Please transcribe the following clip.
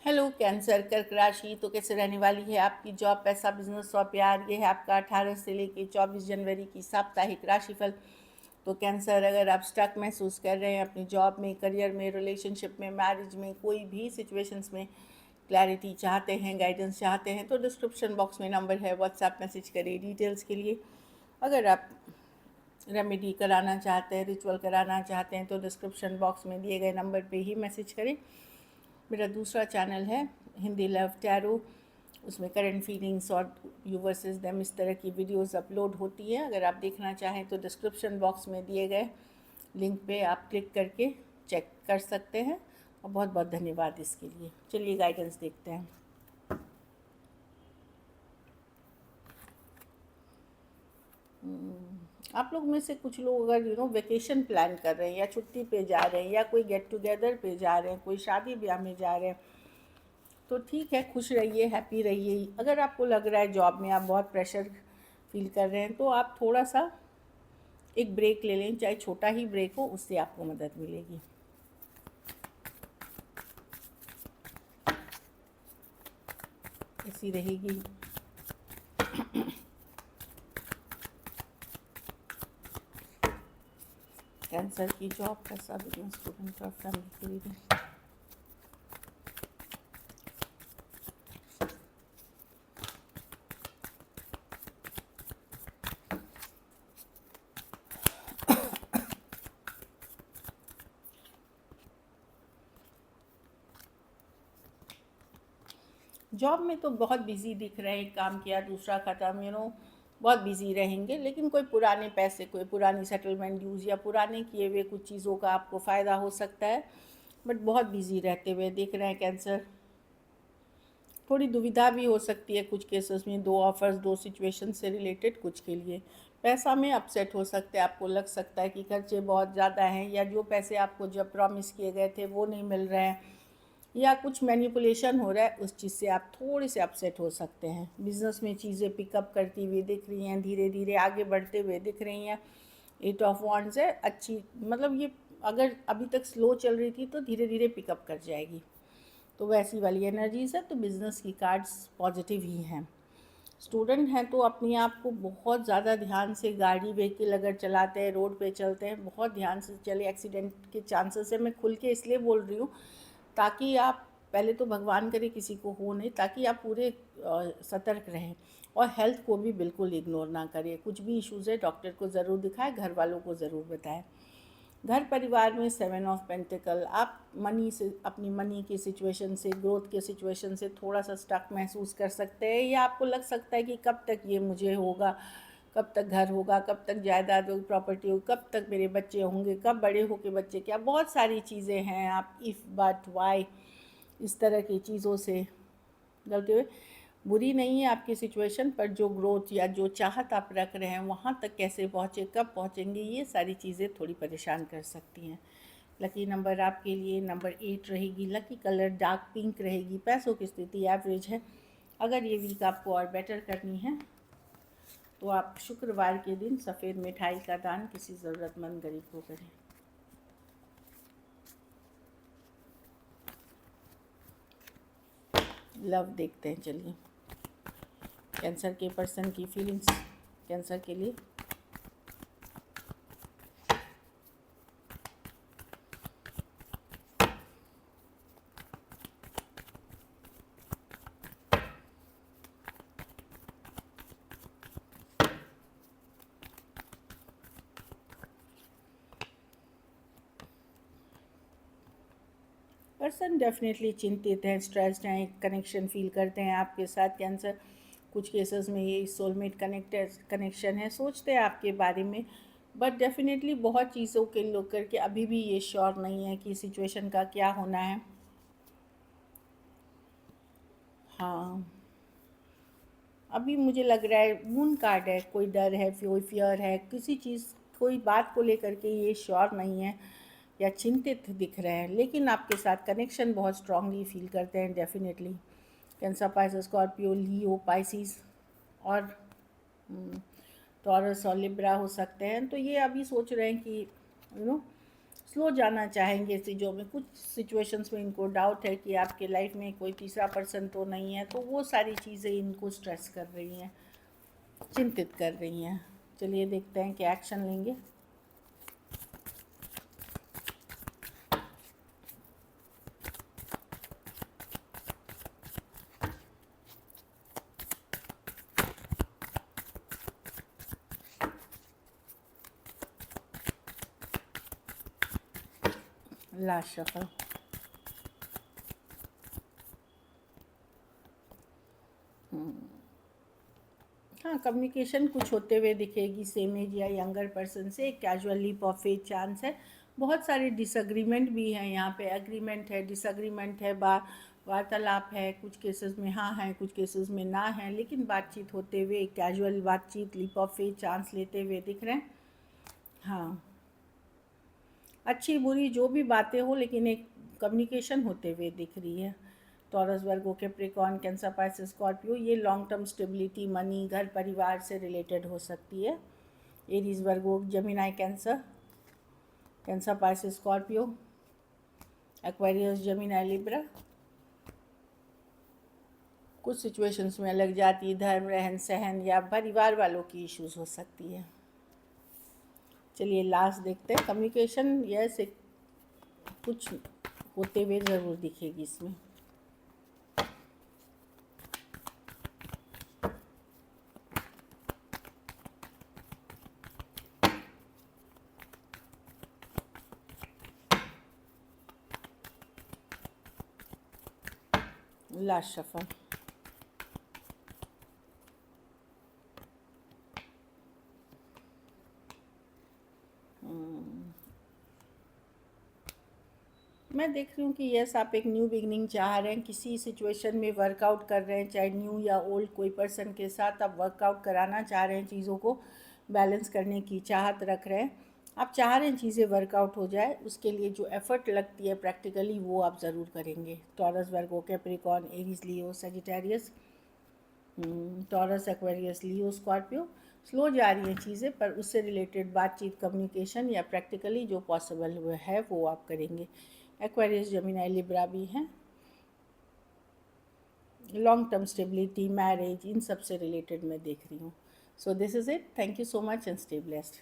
Hello cancer कर्क राशि, तो कैसे रहने वाली है आपकी जॉब, पैसा, बिजनेस और प्यार। ये है आपका 18 से लेके 24 जनवरी की साप्ताहिक राशिफल। तो कैंसर, अगर आप स्टक महसूस कर रहे हैं अपनी जॉब में, करियर में, रिलेशनशिप में, मैरिज में, कोई भी सिचुएशंस में क्लैरिटी चाहते हैं, गाइडेंस चाहते हैं, तो डिस्क्रिप्शन बॉक्स में नंबर है, व्हाट्सएप मैसेज करिए डिटेल्स के लिए। अगर आप रेमेडी कराना चाहते हैं, रिचुअल कराना चाहते हैं, तो डिस्क्रिप्शन बॉक्स में दिए गए नंबर पे ही मैसेज करें। मेरा दूसरा चैनल है हिंदी लव टैरो, उसमें करंट फीलिंग्स और यू वर्सेस देम इस तरह की वीडियोस अपलोड होती है। अगर आप देखना चाहें तो डिस्क्रिप्शन बॉक्स में दिए गए लिंक पे आप क्लिक करके चेक कर सकते हैं। और बहुत बहुत धन्यवाद इसके लिए। चलिए गाइडेंस देखते हैं। आप लोग में से कुछ लोग अगर वेकेशन प्लान कर रहे हैं, या छुट्टी पे जा रहे हैं, या कोई गेट टुगेदर पे जा रहे हैं, कोई शादी ब्याह में जा रहे हैं, तो ठीक है, खुश रहिए, हैप्पी रहिए। अगर आपको लग रहा है जॉब में आप बहुत प्रेशर फील कर रहे हैं, तो आप थोड़ा सा एक ब्रेक ले लें, चाहे छोटा ही ब्रेक हो, उससे आपको मदद मिलेगी। ऐसी रहेगी। कैंसर की जॉब, पैसा, बिजनेस, स्टूडेंट और फैमिली के लिए। जॉब में तो बहुत बिजी दिख रहे हैं, काम किया दूसरा ख़त्म, बहुत बिजी रहेंगे। लेकिन कोई पुराने पैसे, कोई पुरानी सेटलमेंट ड्यूज़ या पुराने किए हुए कुछ चीज़ों का आपको फ़ायदा हो सकता है। बट बहुत बिजी रहते हुए दिख रहे हैं कैंसर। थोड़ी दुविधा भी हो सकती है कुछ केसेस में, दो ऑफर्स, दो सिचुएशन से रिलेटेड कुछ के लिए। पैसा में अपसेट हो सकते हैं, आपको लग सकता है कि खर्चे बहुत ज़्यादा हैं, या जो पैसे आपको जब प्रॉमिस किए गए थे वो नहीं मिल रहे हैं, या कुछ मैनिपुलेशन हो रहा है, उस चीज़ से आप थोड़े से अपसेट हो सकते हैं। बिजनेस में चीज़ें पिकअप करती हुई दिख रही हैं, धीरे धीरे आगे बढ़ते हुए दिख रही हैं। 8 ऑफ वॉन्ड्स है, अच्छी, मतलब ये अगर अभी तक स्लो चल रही थी तो धीरे धीरे पिकअप कर जाएगी। तो वैसी वाली एनर्जीज है। तो बिज़नेस की कार्ड्स पॉजिटिव ही हैं। स्टूडेंट हैं तो अपने आप को बहुत ज़्यादा ध्यान से, गाड़ी व्हीकल अगर चलाते हैं, रोड पे चलते हैं, बहुत ध्यान से चले। एक्सीडेंट के चांसेस है, मैं खुल के इसलिए बोल रही हूँ ताकि आप, पहले तो भगवान करे किसी को हो नहीं, ताकि आप पूरे सतर्क रहें। और हेल्थ को भी बिल्कुल इग्नोर ना करें। कुछ भी इश्यूज़ है डॉक्टर को ज़रूर दिखाएं, घर वालों को ज़रूर बताएं। घर परिवार में 7 ऑफ पेंटिकल, आप मनी से, अपनी मनी की सिचुएशन से, ग्रोथ के सिचुएशन से थोड़ा सा स्टक महसूस कर सकते हैं, या आपको लग सकता है कि कब तक ये मुझे होगा, कब तक घर होगा, कब तक जायदाद होगी, प्रॉपर्टी होगी, कब तक मेरे बच्चे होंगे, कब बड़े होके बच्चे, क्या बहुत सारी चीज़ें हैं। आप इफ़, बट, वाई, इस तरह की चीज़ों से गलती हुई। बुरी नहीं है आपकी सिचुएशन, पर जो ग्रोथ या जो चाहत आप रख रहे हैं वहाँ तक कैसे पहुँचे, कब पहुँचेंगे, ये सारी चीज़ें थोड़ी परेशान कर सकती हैं। लकी नंबर आपके लिए नंबर 8 रहेगी। लकी कलर डार्क पिंक रहेगी। पैसों की स्थिति एवरेज है। अगर ये वीक आपको और बेटर करनी है तो आप शुक्रवार के दिन सफ़ेद मिठाई का दान किसी ज़रूरतमंद गरीब को करें। लव देखते हैं, चलिए। कैंसर के पर्सन की फीलिंग्स कैंसर के लिए। पर्सन डेफिनेटली चिंतित हैं, स्ट्रेस्ड हैं, कनेक्शन फील करते हैं आपके साथ कैंसर। कुछ केसेस में ये सोलमेट कनेक्शन है, सोचते हैं आपके बारे में। बट डेफिनेटली बहुत चीज़ों के लोग करके अभी भी ये श्योर नहीं है कि सिचुएशन का क्या होना है। हाँ, अभी मुझे लग रहा है मून कार्ड है, कोई डर है, कोई फियर है, किसी चीज़, कोई बात को लेकर के ये श्योर नहीं है या चिंतित दिख रहे हैं। लेकिन आपके साथ कनेक्शन बहुत स्ट्रांगली फील करते हैं डेफिनेटली। कैंसर, पाइसेस, स्कॉर्पियो, लियो, पाइसिस और टॉरस और लिब्रा हो सकते हैं। तो ये अभी सोच रहे हैं कि स्लो जाना चाहेंगे चीज़ों में। कुछ सिचुएशंस में इनको डाउट है कि आपके लाइफ में कोई तीसरा पर्सन तो नहीं है, तो वो सारी चीज़ें इनको स्ट्रेस कर रही हैं, चिंतित कर रही हैं। चलिए देखते हैं कि एक्शन लेंगे। Last shuffle. हाँ, कम्युनिकेशन कुछ होते हुए दिखेगी सेम एज या यंगर पर्सन से। Casual leap of faith chance है। बहुत सारे डिसएग्रीमेंट भी हैं यहाँ पे। एग्रीमेंट है, डिसएग्रीमेंट है, वार्तालाप है। कुछ केसेस में हाँ है, कुछ केसेस में ना है, लेकिन बातचीत होते हुए कैजुअल बातचीत लीप ऑफ फेथ चांस लेते हुए दिख रहे हैं। हाँ, अच्छी बुरी जो भी बातें हो, लेकिन एक कम्युनिकेशन होते हुए दिख रही है। Taurus, Virgo, Capricorn, Cancer, Pisces, Scorpio, ये लॉन्ग टर्म स्टेबिलिटी, मनी, घर परिवार से रिलेटेड हो सकती है। Aries, Virgo, Gemini, Cancer, Cancer, Pisces, Scorpio, Aquarius, Gemini, Libra. कुछ सिचुएशंस में अलग जाति, धर्म, रहन सहन या परिवार वालों की इश्यूज हो सकती है। चलिए लास्ट देखते हैं। कम्युनिकेशन यस कुछ होते हुए ज़रूर दिखेगी इसमें। Last shuffle. मैं देख रही हूँ कि यस आप एक न्यू बिगनिंग चाह रहे हैं, किसी सिचुएशन में वर्कआउट कर रहे हैं, चाहे न्यू या ओल्ड कोई पर्सन के साथ आप वर्कआउट कराना चाह रहे हैं, चीज़ों को बैलेंस करने की चाहत रख रहे हैं। आप चाह रहे हैं चीज़ें वर्कआउट हो जाए, उसके लिए जो एफर्ट लगती है प्रैक्टिकली वो आप ज़रूर करेंगे। टॉरस, वर्गो, कैप्रिकॉर्न, एरीज, लियो, सजिटेरियस, टॉरस, एक्वेरियस, लियो, स्कॉर्पियो। स्लो जा रही हैं चीज़ें, पर उससे रिलेटेड बातचीत, कम्युनिकेशन या प्रैक्टिकली जो पॉसिबल है वो आप करेंगे। एक्वेरियस, जेमिनाई, लिब्रा भी हैं। लॉन्ग टर्म स्टेबिलिटी, मैरिज, इन सब से रिलेटेड मैं देख रही हूँ। So this is it. Thank you so much and stay blessed.